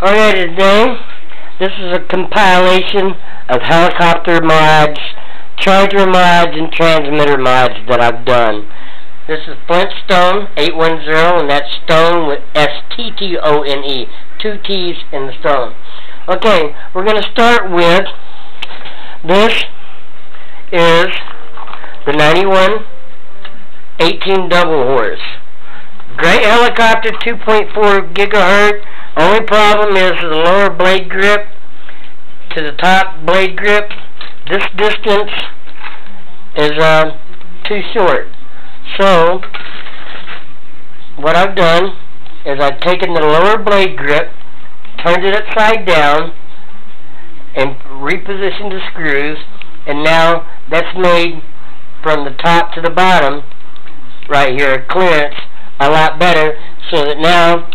Alright, today, this is a compilation of helicopter mods, charger mods, and transmitter mods that I've done. This is Flintstone 810, and that's stone with S-T-T-O-N-E. 2 T's in the stone. Okay, we're going to start with, this is the 9118 double horse. Great helicopter, 2.4 gigahertz. Only problem is the lower blade grip to the top blade grip. This distance is too short. So what I've done is I've taken the lower blade grip, turned it upside down, and repositioned the screws, and now that's made from the top to the bottom right here, clearance, a lot better, so that now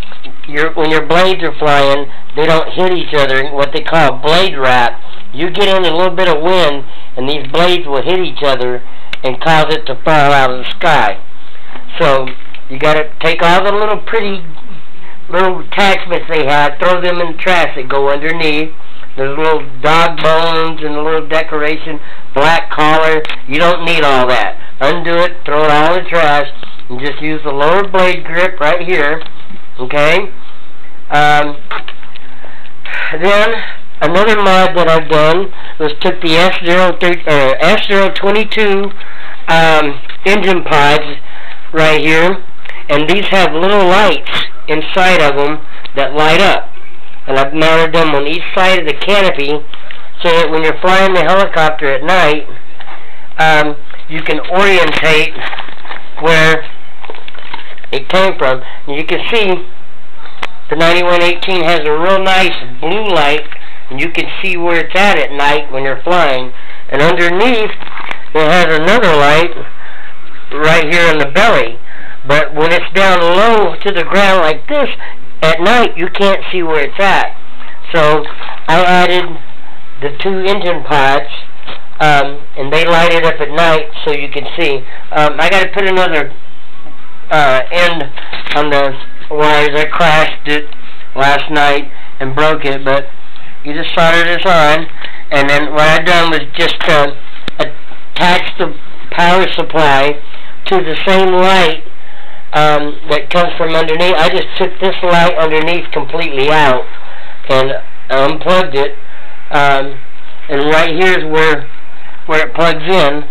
when your blades are flying, they don't hit each other, what they call blade wrap. You get in a little bit of wind, and these blades will hit each other and cause it to fall out of the sky. So you got to take all the little pretty little attachments they have, throw them in the trash that go underneath. There's little dog bones and a little decoration, black collar. You don't need all that. Undo it, throw it all in the trash, and just use the lower blade grip right here. Okay? Then another mod that I've done was took the S022 engine pods right here, and these have little lights inside of them that light up. And I've mounted them on each side of the canopy so that when you're flying the helicopter at night, you can orientate where it came from. And you can see the 9118 has a real nice blue light, and you can see where it's at night when you're flying. And underneath, it has another light right here in the belly. But when it's down low to the ground like this, at night you can't see where it's at. So I added the 2 engine pods, and they light it up at night so you can see. I got to put another end on the wires. I crashed it last night and broke it, but you just solder this on, and then what I done was just attach the power supply to the same light that comes from underneath. I just took this light underneath completely out and unplugged it, and right here is where it plugs in,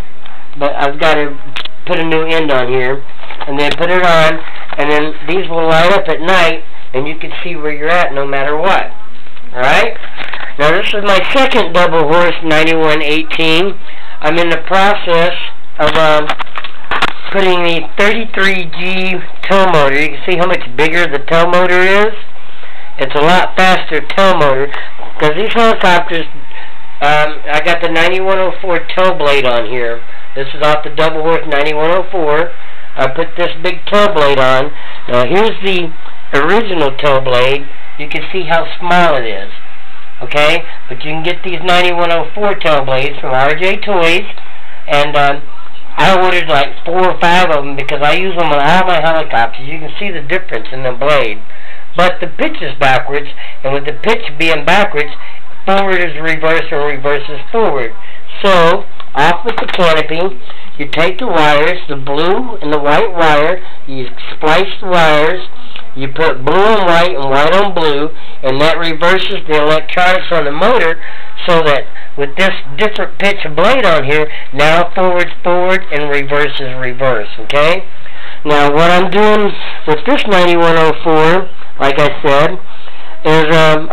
but I've got to put a new end on here and then put it on, and then these will light up at night and you can see where you're at no matter what. Alright? Now this is my second double horse 9118. I'm in the process of putting the 33G tow motor. You can see how much bigger the tow motor is. It's a lot faster tow motor because these helicopters, I got the 9104 tow blade on here. This is off the double horse 9104. I put this big tow blade on. Now here's the original tow blade. You can see how small it is. Okay? But you can get these 9104 tow blades from RJ Toys, and I ordered like 4 or 5 of them because I use them on all my helicopters. You can see the difference in the blade. But the pitch is backwards, and with the pitch being backwards, forward is reverse and reverse is forward. So, off with the canopy, you take the wires, the blue and the white wire, you splice the wires, you put blue on white and white on blue, and that reverses the electronics on the motor so that with this different pitch blade on here, now forward's forward and reverse is reverse, okay? Now what I'm doing with this 9104, like I said, is I'm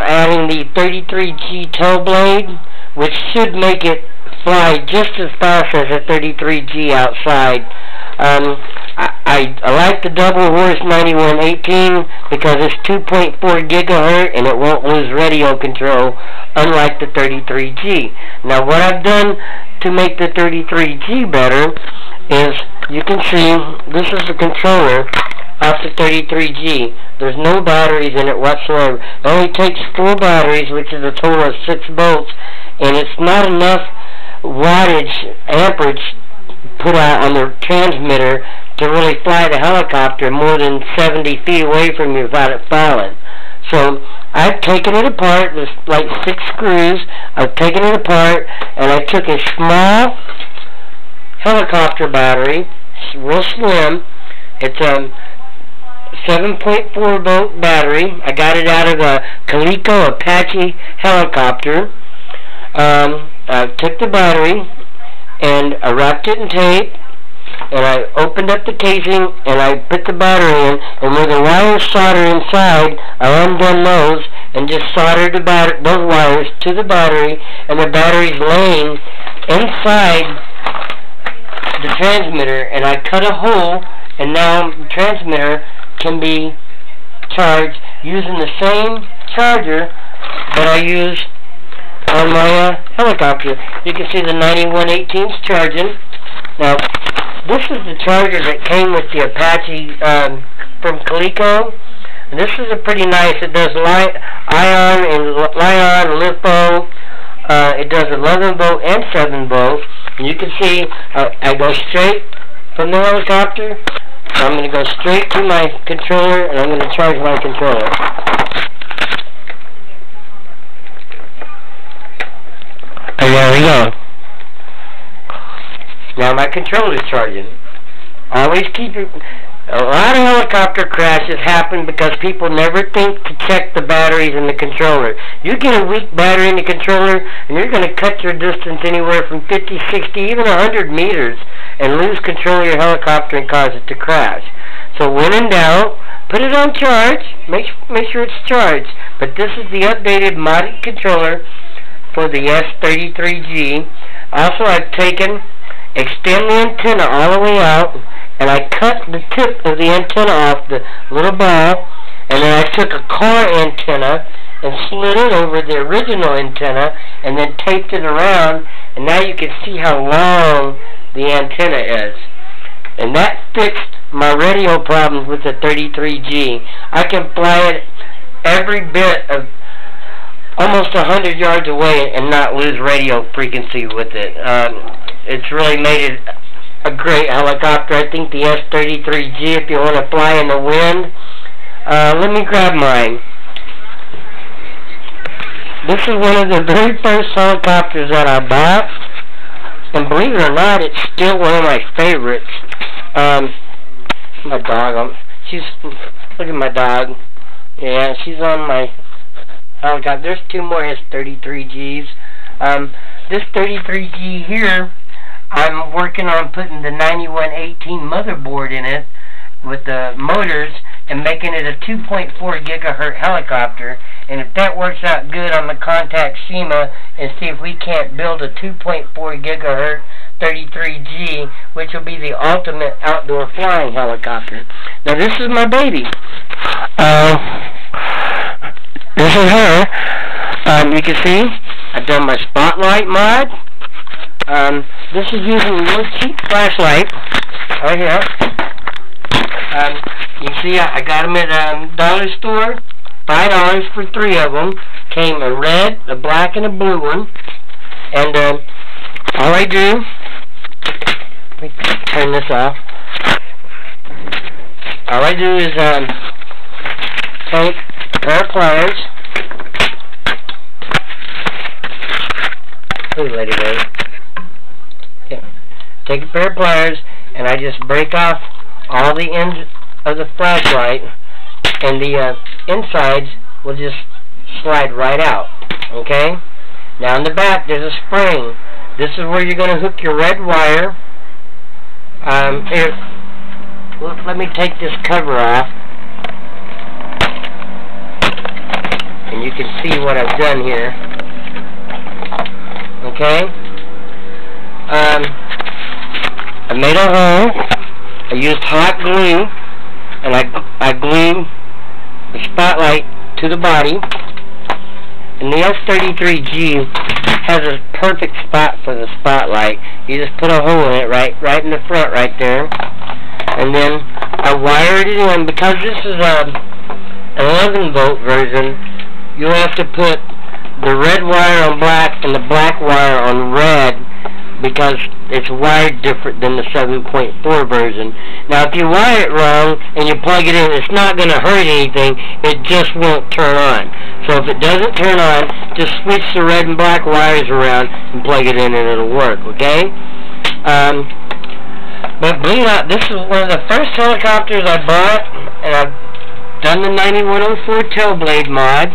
adding the 33G tow blade, which should make it fly just as fast as a 33G outside. I like the double horse 9118 because it's 2.4 gigahertz and it won't lose radio control, unlike the 33G. Now what I've done to make the 33G better is, you can see this is the controller off the 33G. There's no batteries in it whatsoever. It only takes 4 batteries, which is a total of 6 volts, and it's not enough wattage, amperage put out on the transmitter to really fly the helicopter more than 70 feet away from you without it falling. So I've taken it apart. There's like 6 screws. I've taken it apart, and I took a small helicopter battery. It's real slim. It's a 7.4 volt battery. I got it out of a Coleco Apache helicopter. I took the battery and I wrapped it in tape, and I opened up the casing and I put the battery in, and where the wires solder inside, I undone those and just soldered those wires to the battery, and the battery's laying inside the transmitter, and I cut a hole, and now the transmitter can be charged using the same charger that I use on my helicopter. You can see the 9118's charging. Now, this is the charger that came with the Apache from Coleco. And this is a pretty nice. It does ion and litho. It does 11 volt and 7 volt. And you can see I go straight from the helicopter. So I'm going to go straight to my controller, and I'm going to charge my controller. And there we go. Now my controller's charging. Always keep it. A lot of helicopter crashes happen because people never think to check the batteries in the controller. You get a weak battery in the controller, and you're going to cut your distance anywhere from 50, 60, even 100 meters, and lose control of your helicopter and cause it to crash. So when in doubt, put it on charge. Make sure it's charged. But this is the updated modded controller for the S33G. Also, I've extend the antenna all the way out, and I cut the tip of the antenna off the little ball, and then I took a car antenna and slid it over the original antenna, and then taped it around, and now you can see how long the antenna is. And that fixed my radio problems with the 33G. I can fly it every bit of almost 100 yards away and not lose radio frequency with it. It's really made it a great helicopter. I think the S33G, if you want to fly in the wind. Let me grab mine. This is one of the very first helicopters that I bought, and believe it or not, it's still one of my favorites. My dog, look at my dog. Yeah, she's on my helicopter. There's 2 more S33Gs. This 33G here, I'm working on putting the 9118 motherboard in it with the motors and making it a 2.4 gigahertz helicopter. And if that works out good, I'm going to contact SEMA and see if we can't build a 2.4 gigahertz 33G, which will be the ultimate outdoor flying helicopter. Now this is my baby. This is her. You can see I've done my spotlight mod. This is using a real cheap flashlight right here. You can see I got them at dollar store. $5 for 3 of them. Came a red, a black, and a blue one. And all I do, let me turn this off. All I do is take a pair of pliers. Please let it go. Yeah. Take a pair of pliers, and I just break off all the ends of the flashlight, and the insides will just slide right out. Okay? Now in the back there's a spring. This is where you're going to hook your red wire. Here, let me take this cover off, and you can see what I've done here. Okay? I made a hole. I used hot glue, and I glued the spotlight to the body. And the S33G has a perfect spot for the spotlight. You just put a hole in it right in the front right there. And then I wired it in. Because this is an 11 volt version, you'll have to put the red wire on black and the black wire on red, because it's wired different than the 7.4 version. Now, if you wire it wrong and you plug it in, it's not going to hurt anything. It just won't turn on. So if it doesn't turn on, just switch the red and black wires around and plug it in and it'll work, okay? But believe it or not, this is one of the first helicopters I bought, and I've done the 9104 tail blade mod.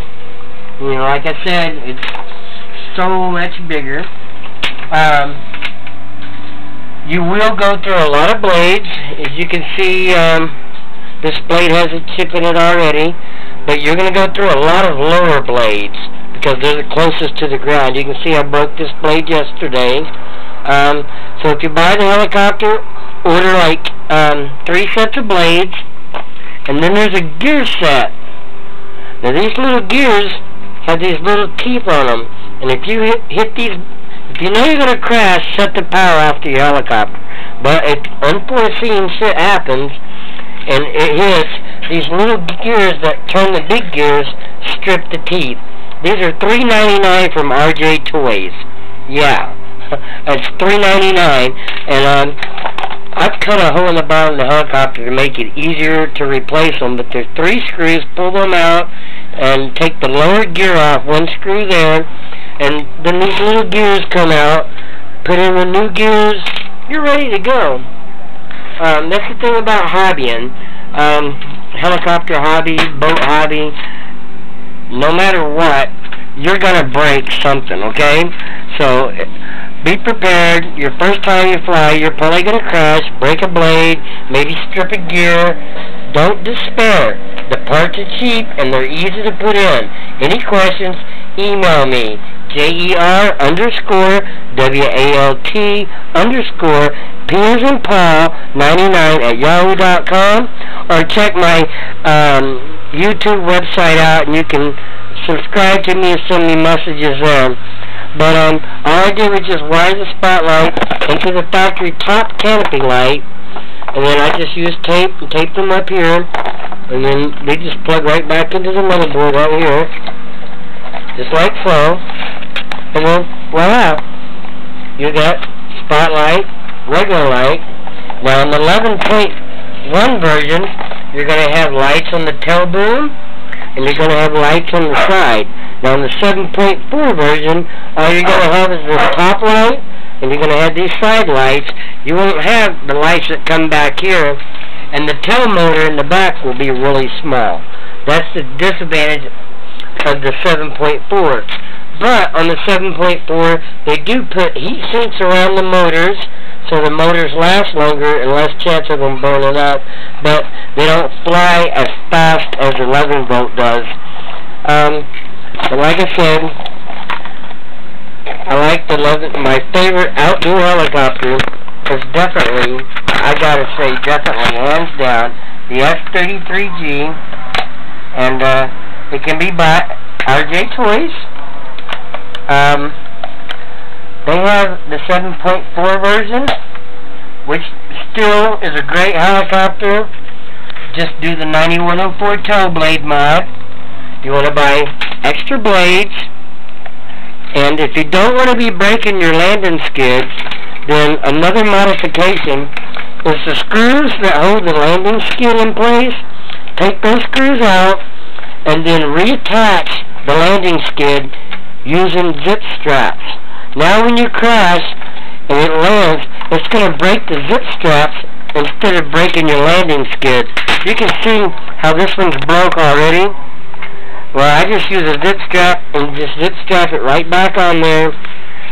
You know, like I said, it's so much bigger. You will go through a lot of blades. As you can see, this blade has a chip in it already, but you're going to go through a lot of lower blades because they're the closest to the ground. You can see I broke this blade yesterday. So if you buy the helicopter, order like 3 sets of blades, and then there's a gear set. Now these little gears have these little teeth on them, and if you hit these, if you know you're going to crash, shut the power off to your helicopter. But if unforeseen shit happens and it hits, these little gears that turn the big gears strip the teeth. These are $3.99 from RJ Toys. Yeah, that's $3.99, and I've cut a hole in the bottom of the helicopter to make it easier to replace them, but there's 3 screws. Pull them out and take the lower gear off, 1 screw there, and then these little gears come out. Put in the new gears, you're ready to go. That's the thing about hobbying. Helicopter hobby, boat hobby, no matter what, you're going to break something, okay? So be prepared. Your first time you fly, you're probably going to crash, break a blade, maybe strip a gear. Don't despair. The parts are cheap and they're easy to put in. Any questions, email me, JER_WALT_P99@yahoo.com, or check my YouTube website out, and you can subscribe to me and send me messages there. But all I did was just wire the spotlight into the factory top canopy light, and then I just used tape and taped them up here, and then they just plug right back into the motherboard right here, just like so. And then voila, you got spotlight, regular light. Now in the 11.1 version, you're going to have lights on the tail boom, and you're going to have lights on the side. Now in the 7.4 version, all you're going to have is this top light, and you're going to have these side lights. You won't have the lights that come back here, and the tail motor in the back will be really small. That's the disadvantage of the 7.4. But on the 7.4, they do put heat sinks around the motors, so the motors last longer and less chance of them burning up, but they don't fly as fast as the 11 volt does. But like I said, I like the 11. My favorite outdoor helicopter is definitely, I gotta say, definitely hands down, the F-33G, and it can be bought RJ Toys. They have the 7.4 version, which still is a great helicopter. Just do the 9104 tail blade mod. You want to buy extra blades, and if you don't want to be breaking your landing skids, then another modification is the screws that hold the landing skid in place. Take those screws out and then reattach the landing skid using zip straps. Now when you crash and it lands, it's going to break the zip straps instead of breaking your landing skid. You can see how this one's broke already. Well, I just use a zip strap and just zip strap it right back on there,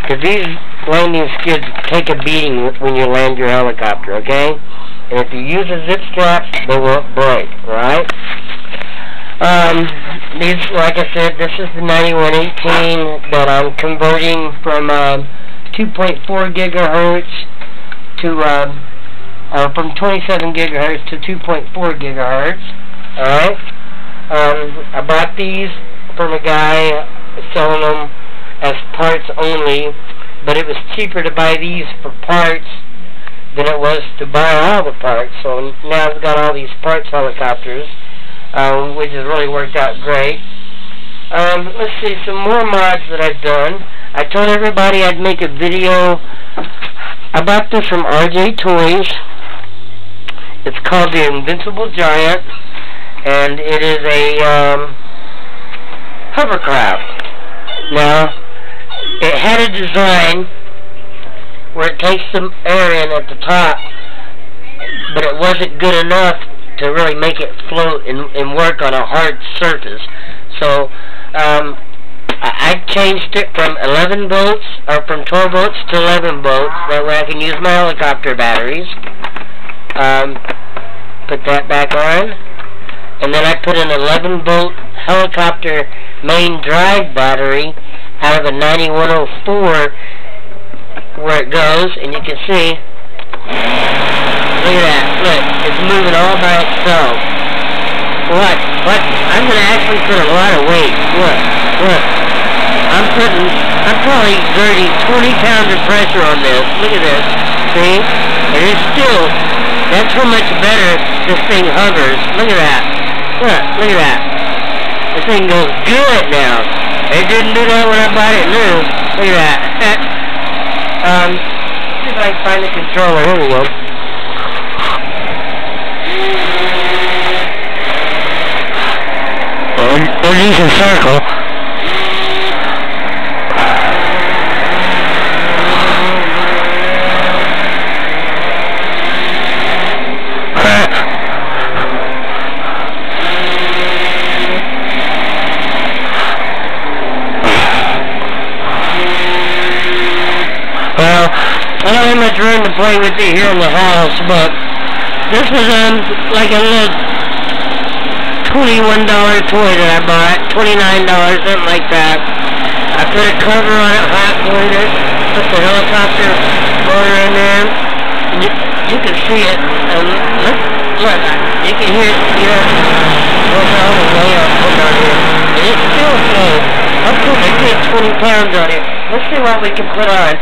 because these landing skids take a beating when you land your helicopter, okay? And if you use a zip strap, they won't break, alright? These, like I said, this is the 9118 that I'm converting from 2.4 gigahertz to from 27 gigahertz to 2.4 gigahertz. Alright? I bought these from a guy selling them as parts only, but it was cheaper to buy these for parts than it was to buy all the parts. So now I've got all these parts helicopters, which has really worked out great. Let's see, some more mods that I've done. I told everybody I'd make a video I bought this from RJ Toys. It's called the Invincible Giant, and it is a Hovercraft. Now, it had a design where it takes some air in at the top, but it wasn't good enough to really make it float and work on a hard surface. So I changed it from 11 volts, or from 12 volts to 11 volts. That way I can use my helicopter batteries. Put that back on, and then I put an 11 volt helicopter main drive battery out of a 9104 where it goes, and you can see, look at that, look, it's moving all by itself. What? I'm going to actually put a lot of weight. Look. I'm probably exerting 20 pounds of pressure on this. Look at this. See? And it's still, that's how much better this thing hovers. Look at that. Look at that. This thing goes good now. It didn't do that when I bought it new. Look at that. See if I can find the controller. Here we go. We're using circle. Well, I don't have much room to play with it here in the house, but this was like a little $21 toy that I bought, $29, something like that. I put a cover on it, hot glued it, put the helicopter motor in there. You can see it. Look, you can hear it. Goes all the way up down here, and it's still slow. I'm putting a good 20 pounds on it. Let's see what we can put on.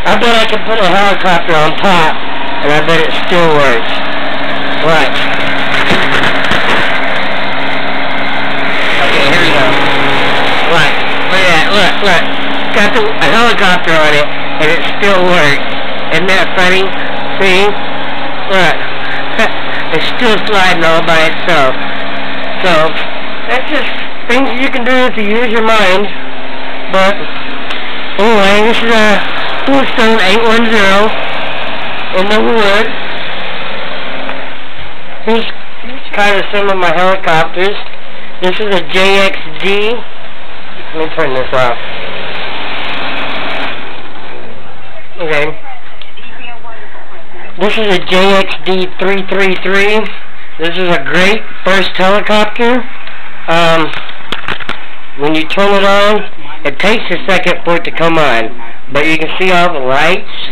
I bet I can put a helicopter on top, and I bet it still works. Watch. Okay, here we go. Look at that, look. Got a helicopter on it, and it still works. Isn't that funny? See? Look. It's still sliding all by itself. So, that's just things you can do if you use your mind. But, anyway, this is a Stone 810 in the wood. Here's kind of some of my helicopters. This is a JXD. Let me turn this off. Okay. This is a JXD 333. This is a great first helicopter. When you turn it on, it takes a second for it to come on. But you can see all the lights.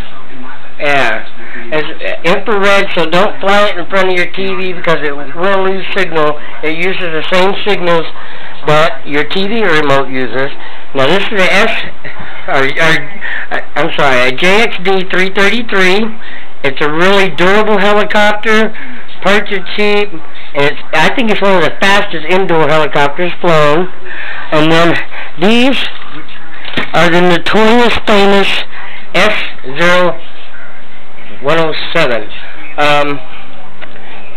Yeah. It's infrared, so don't fly it in front of your TV because it will lose signal. It uses the same signals that your TV remote uses. Now this is a JXD 333. It's a really durable helicopter. Parts are cheap, and I think it's one of the fastest indoor helicopters flown. And then these are the notorious famous F0107.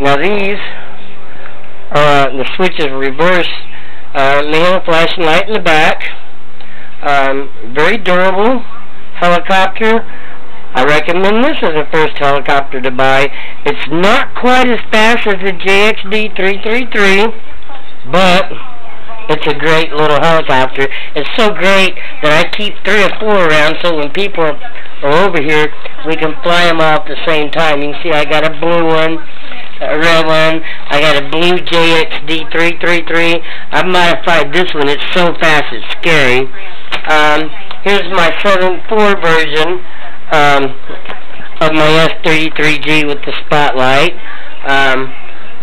Now these the switch is reversed. They have a flashing light in the back. Very durable helicopter. I recommend this as a first helicopter to buy. It's not quite as fast as the JXD 333, but it's a great little helicopter. It's so great that I keep 3 or 4 around, so when people are over here, we can fly them off at the same time. You can see I got a blue one, a red one. I got a blue JXD 333. I've modified this one. It's so fast, it's scary. Here's my 7.4 version of my F33G with the spotlight.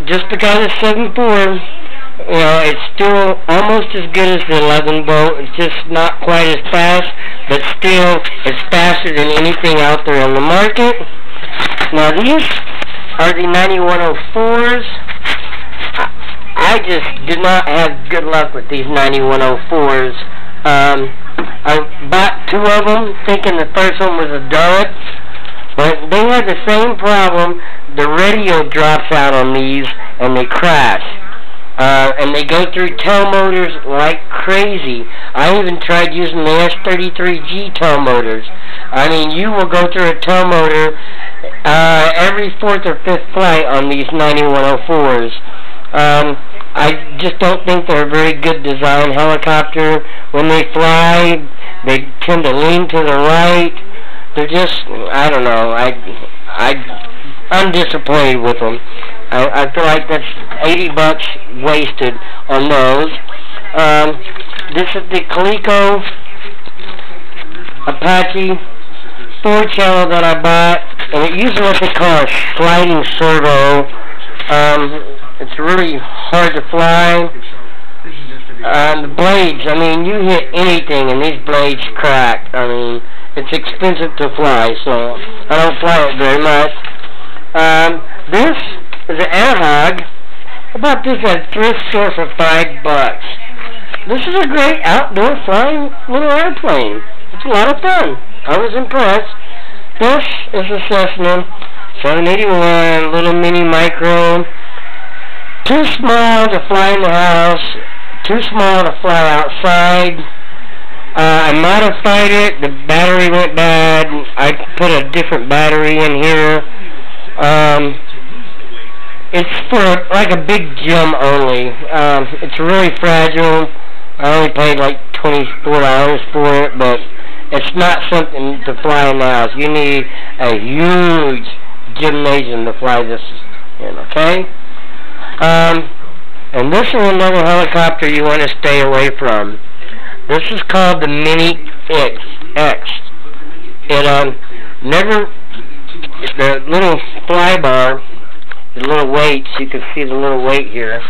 Just because it's 7.4, you know, it's still almost as good as the 11 volt. It's just not quite as fast, but still it's faster than anything out there on the market. Now these are the 9104s. I just did not have good luck with these 9104s. I bought 2 of them thinking the first one was a dud, but they had the same problem. The radio drops out on these and they crash. And they go through tail motors like crazy. I even tried using the S33G tail motors. I mean, you will go through a tail motor every 4th or 5th flight on these 9104s. I just don't think they're a very good design helicopter. When they fly, they tend to lean to the right. They're just, I don't know, I'm disappointed with them. I feel like that's $80 wasted on those. This is the Coleco Apache 4-channel that I bought, and it uses what they call a sliding servo. It's really hard to fly. The blades, I mean, you hit anything and these blades crack. I mean, it's expensive to fly, so I don't fly it very much. This is an air hog. I bought this at a thrift store for $5. This is a great outdoor flying little airplane. It's a lot of fun. I was impressed. This is a Cessna 781, little mini micro. Too small to fly in the house, too small to fly outside. I modified it. The battery went bad. I put a different battery in here. It's for like a big gym only. It's really fragile. I only paid like $24 for it, but it's not something to fly in the house. You need a huge gymnasium to fly this in, okay? And this is another helicopter you want to stay away from. This is called the Mini X. It the little fly bar, the little weights, you can see the little weight here.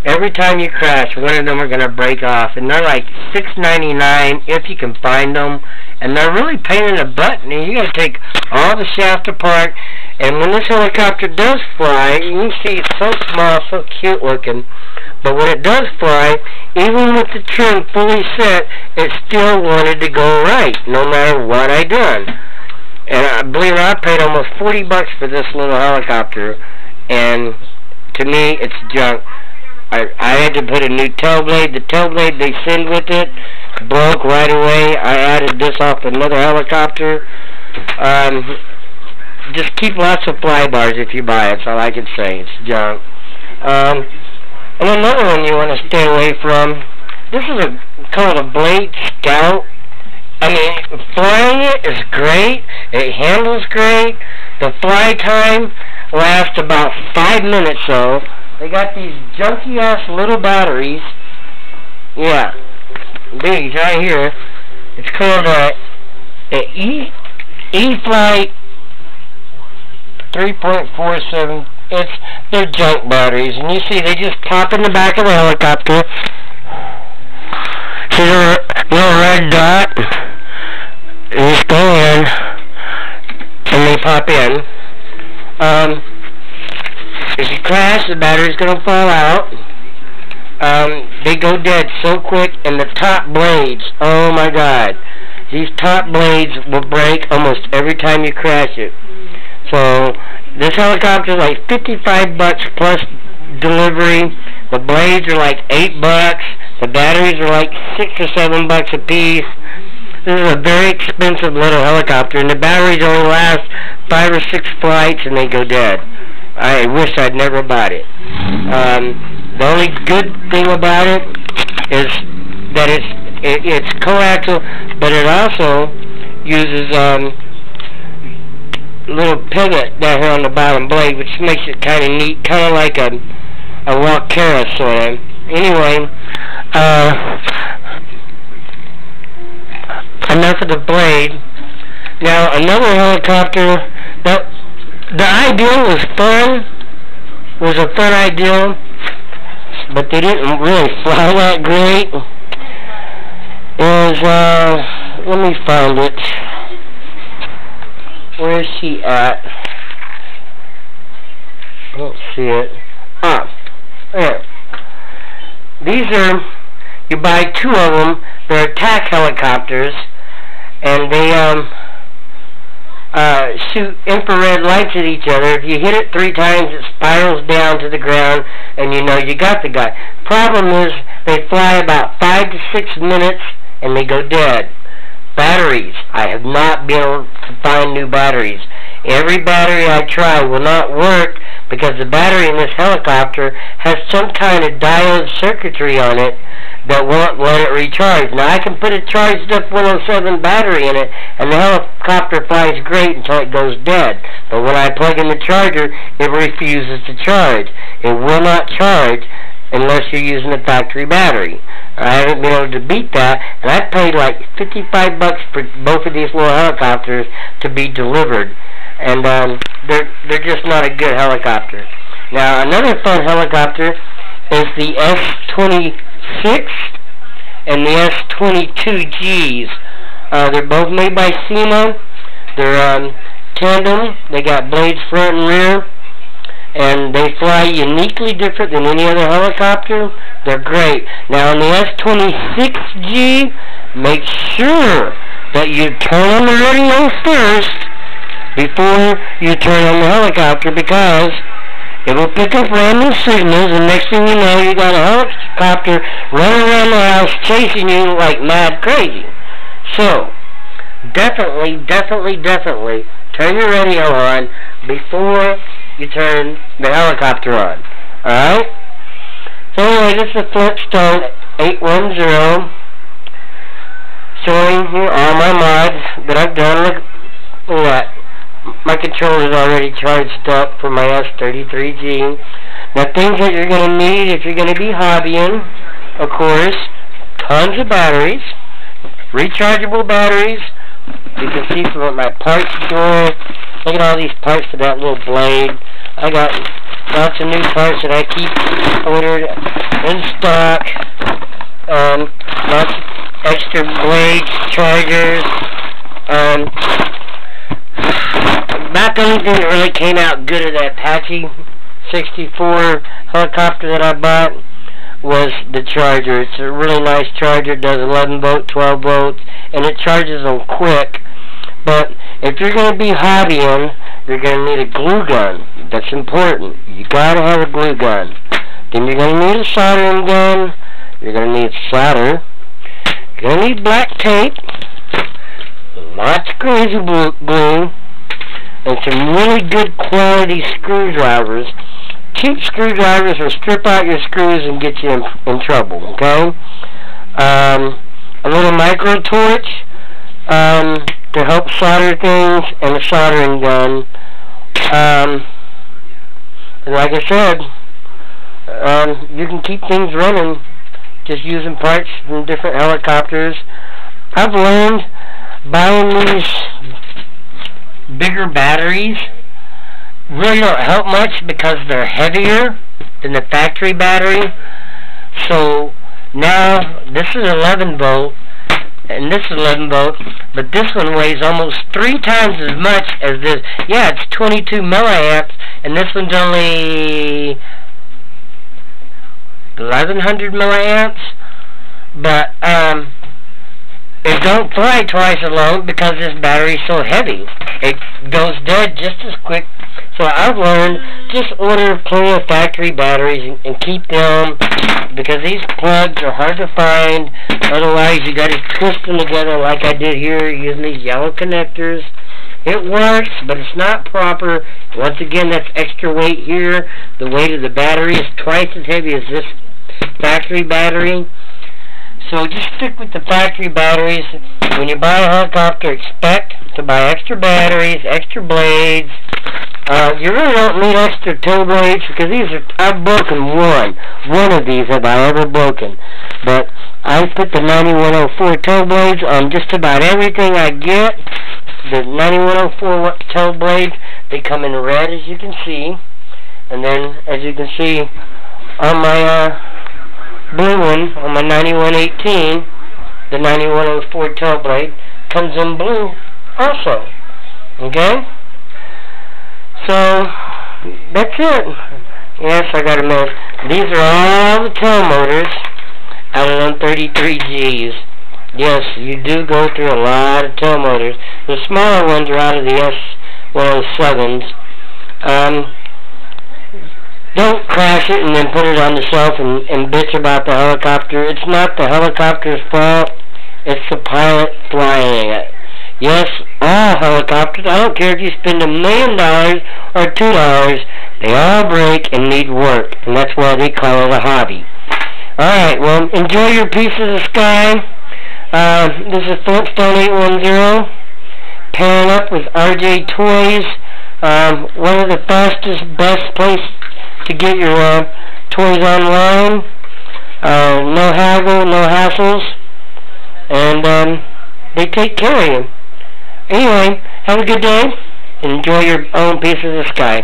Every time you crash, one of them are going to break off, and they're like $6.99 if you can find them, and they're really pain in the butt, and you got to take all the shaft apart. And when this helicopter does fly, you can see it's so small, so cute looking, but when it does fly, even with the trim fully set, it still wanted to go right, no matter what I done. And I believe I paid almost $40 for this little helicopter, and to me, it's junk. I had to put a new tail blade. The tail blade they send with it broke right away. I added this off another helicopter. Just keep lots of fly bars if you buy it. That's all I can say. It's junk. And another one you want to stay away from. This is called a Blade Scout. I mean, flying it is great. It handles great. The fly time lasts about 5 minutes though. They got these junky ass little batteries. Yeah, these right here. It's called a E-Flight 3.47. They're junk batteries, and you see they just pop in the back of the helicopter. See the little red dot? You just go in, and they pop in. If you crash, the battery's going to fall out. They go dead so quick, and the top blades, oh my god, these top blades will break almost every time you crash it. So this helicopter is like $55 plus delivery. The blades are like $8. The batteries are like $6 or $7 a piece. This is a very expensive little helicopter, and the batteries only last 5 or 6 flights, and they go dead. I wish I'd never bought it. The only good thing about it is that it's coaxial, but it also uses little pivot down here on the bottom blade, which makes it kind of neat, kind of like a Walkera sort of. Anyway, enough of the blade. Now another helicopter. The idea was a fun idea, but they didn't really fly that great. Let me find it. Where is she at? I don't see it. There. These are, you buy 2 of them. they're attack helicopters, and they shoot infrared lights at each other. If you hit it 3 times, it spirals down to the ground, and you know you got the guy. Problem is, they fly about 5 to 6 minutes, and they go dead. Batteries. I have not been able to find new batteries. Every battery I try will not work because the battery in this helicopter has some kind of diode circuitry on it that won't let it recharge. Now I can put a charged up 107 battery in it and the helicopter flies great until it goes dead. But when I plug in the charger, it refuses to charge. It will not charge unless you're using a factory battery. I haven't been able to beat that, and I paid like $55 for both of these little helicopters to be delivered. And they're just not a good helicopter. Now another fun helicopter is the S-26 and the S-22Gs. They're both made by SEMA. They're tandem. They got blades front and rear, and they fly uniquely different than any other helicopter. They're great. Now on the S-26G, make sure that you turn on the radio first before you turn on the helicopter, because it will pick up random signals, and next thing you know, you got a helicopter running around the house chasing you like mad crazy. So, definitely turn your radio on before you turn the helicopter on. Alright? So anyway, this is a Flintstone 810 showing you all my mods that I've done. Look at that. My controller is already charged up for my S33G. Now things that you're going to need if you're going to be hobbying, of course, tons of batteries, rechargeable batteries. You can see from my parts drawer, look at all these parts for that little blade. I got lots of new parts that I keep ordered in stock. Lots of extra blades, chargers. About the only thing that really came out good of that Apache 64 helicopter that I bought was the charger. It's a really nice charger. It does 11 volt, 12 volts, and it charges them quick. But if you're going to be hobbying, you're going to need a glue gun. That's important. You got to have a glue gun. Then you're going to need a soldering gun. You're going to need solder. You're going to need black tape. Lots of crazy glue. And some really good quality screwdrivers. Cheap screwdrivers will strip out your screws and get you in trouble, okay? A little micro torch to help solder things, and a soldering gun. And like I said, you can keep things running just using parts from different helicopters. I've learned buying these bigger batteries really don't help much because they're heavier than the factory battery. So now this is 11 volt and this is 11 volt, but this one weighs almost 3 times as much as this. Yeah, it's 22 milliamps, and this one's only 1100 milliamps. But it don't fly twice as long because this battery is so heavy. It goes dead just as quick. So I've learned, just order plenty of factory batteries and keep them, because these plugs are hard to find. Otherwise you got to twist them together like I did here using these yellow connectors. It works, but it's not proper. Once again, that's extra weight here. The weight of the battery is twice as heavy as this factory battery. So just stick with the factory batteries. When you buy a helicopter, expect to buy extra batteries, extra blades. You really don't need extra toe blades, because I've broken one of these have I ever broken. But I put the 9104 toe blades on just about everything I get. The 9104 toe blades, they come in red, as you can see. And then, as you can see on my blue one, on my 9118, the 9104 tail blade comes in blue also. Okay? So that's it. Yes, I got a minute. These are all the tail motors out of them 33Gs. Yes, you do go through a lot of tail motors. The smaller ones are out of the S107s. Don't crash it and then put it on the shelf and bitch about the helicopter. It's not the helicopter's fault. It's the pilot flying it. Yes, all helicopters, I don't care if you spend $1 million or $2, they all break and need work. And that's why they call it a hobby. Alright, well, enjoy your piece of the sky. This is Flintstone 810, pairing up with RJ Toys. One of the fastest, best place to get your toys online. No haggle, no hassles. And they take care of you. Anyway, have a good day. Enjoy your own piece of the sky.